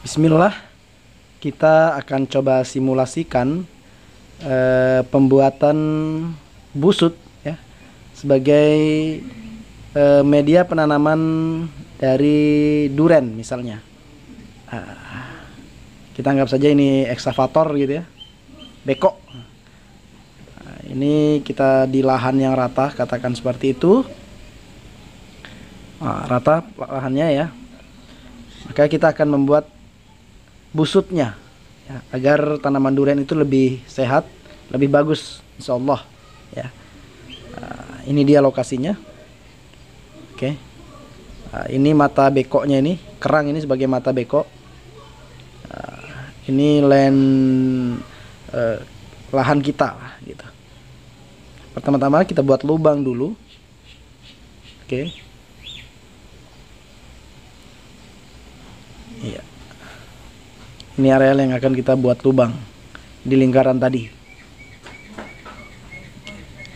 Bismillah, kita akan coba simulasikan pembuatan busut ya sebagai media penanaman dari duren misalnya. Kita anggap saja ini ekskavator gitu ya, beko. Ini kita di lahan yang rata, katakan seperti itu. Rata lahannya ya. Maka kita akan membuat busutnya ya, agar tanaman durian itu lebih sehat, lebih bagus insya Allah ya. Ini dia lokasinya. Oke. Ini mata bekoknya, ini kerang ini sebagai mata bekok. Ini lahan kita lah, gitu. Pertama-tama kita buat lubang dulu. Oke. Iya. Ini areal yang akan kita buat lubang di lingkaran tadi.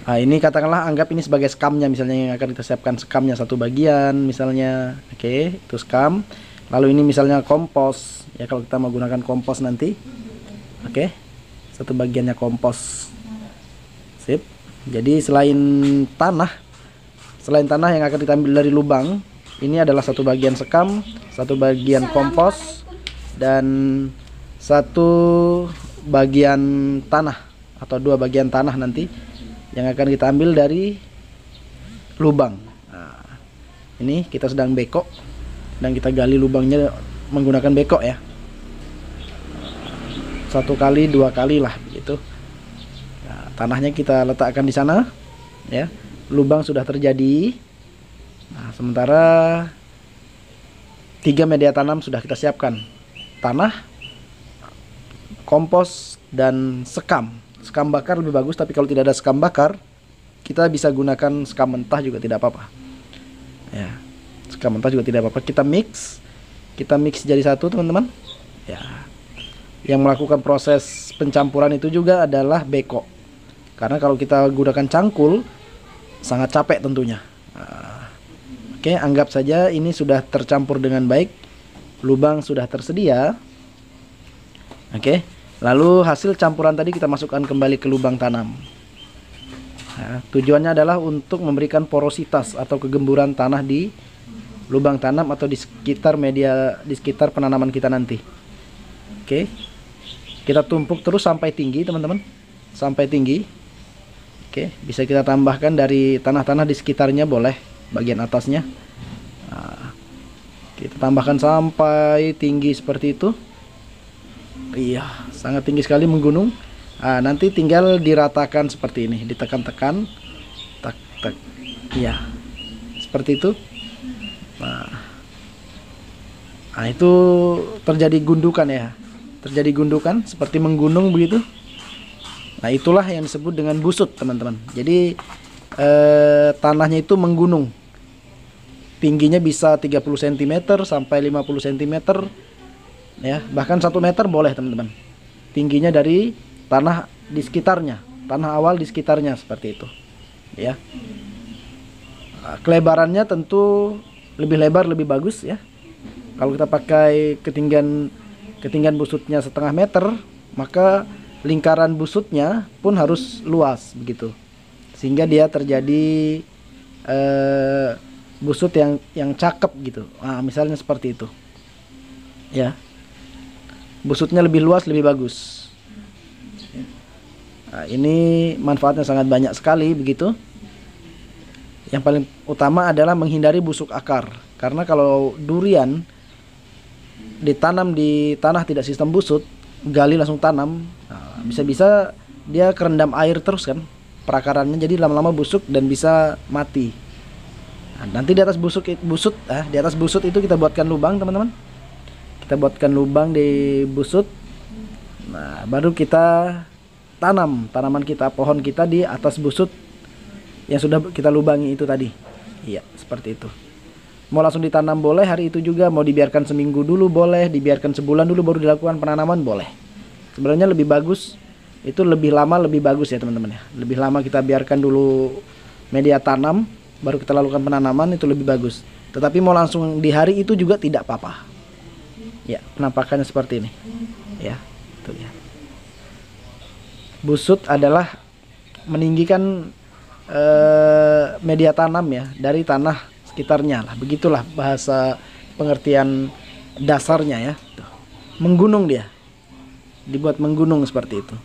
Ini katakanlah anggap ini sebagai skamnya misalnya, yang akan kita siapkan skamnya satu bagian misalnya. Oke, itu skam. Lalu ini misalnya kompos ya, kalau kita mau gunakan kompos nanti. Oke, satu bagiannya kompos. Sip. Jadi selain tanah yang akan kita ambil dari lubang, ini adalah satu bagian sekam, satu bagian kompos, dan satu bagian tanah atau dua bagian tanah nanti yang akan kita ambil dari lubang. Ini kita sedang beko dan kita gali lubangnya menggunakan beko ya. Satu kali, dua kali lah begitu. Tanahnya kita letakkan di sana ya. Lubang sudah terjadi. Sementara 3 media tanam sudah kita siapkan. Tanah, kompos, dan sekam. Sekam bakar lebih bagus, tapi kalau tidak ada sekam bakar, kita bisa gunakan sekam mentah juga tidak apa-apa. Ya, sekam mentah juga tidak apa-apa. Kita mix jadi satu, teman-teman. Ya, yang melakukan proses pencampuran itu juga adalah beko. Karena kalau kita gunakan cangkul, sangat capek tentunya. Oke, anggap saja ini sudah tercampur dengan baik. Lubang sudah tersedia. Oke, lalu hasil campuran tadi kita masukkan kembali ke lubang tanam. Tujuannya adalah untuk memberikan porositas atau kegemburan tanah di lubang tanam atau di sekitar penanaman kita nanti. Oke, kita tumpuk terus sampai tinggi, teman-teman, sampai tinggi. Oke, bisa kita tambahkan dari tanah-tanah di sekitarnya, boleh bagian atasnya. Kita tambahkan sampai tinggi seperti itu. Iya, sangat tinggi sekali menggunung. Nanti tinggal diratakan seperti ini, ditekan-tekan, tak. Iya, seperti itu. Itu terjadi gundukan ya, terjadi gundukan seperti menggunung begitu. Itulah yang disebut dengan busut, teman-teman. Jadi tanahnya itu menggunung. Tingginya bisa 30 cm sampai 50 cm ya, bahkan 1 meter boleh, teman-teman. Tingginya dari tanah di sekitarnya, tanah awal di sekitarnya seperti itu ya. Kelebarannya tentu lebih lebar lebih bagus ya. Kalau kita pakai ketinggian busutnya 0,5 meter, maka lingkaran busutnya pun harus luas begitu, sehingga dia terjadi busut yang cakep gitu. Misalnya seperti itu ya, busutnya lebih luas lebih bagus. Ini manfaatnya sangat banyak sekali begitu. Yang paling utama adalah menghindari busuk akar, karena kalau durian ditanam di tanah tidak sistem busut, gali langsung tanam, bisa-bisa dia kerendam air terus kan perakarannya, jadi lama-lama busuk dan bisa mati. Nanti di atas di atas busut itu kita buatkan lubang, teman-teman. Kita buatkan lubang di busut. Baru kita tanam tanaman kita, pohon kita di atas busut yang sudah kita lubangi itu tadi. Iya, seperti itu. Mau langsung ditanam boleh hari itu juga, mau dibiarkan seminggu dulu boleh, dibiarkan sebulan dulu baru dilakukan penanaman boleh. Sebenarnya lebih bagus itu lebih lama lebih bagus ya, teman-teman ya. Lebih lama kita biarkan dulu media tanam baru kita lakukan penanaman, itu lebih bagus. Tetapi mau langsung di hari itu juga tidak apa-apa. Ya, penampakannya seperti ini. Ya, tuh ya. Busut adalah meninggikan media tanam ya dari tanah sekitarnya lah. Begitulah bahasa pengertian dasarnya ya. Tuh. Menggunung dia. Dibuat menggunung seperti itu.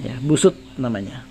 Ya, busut namanya.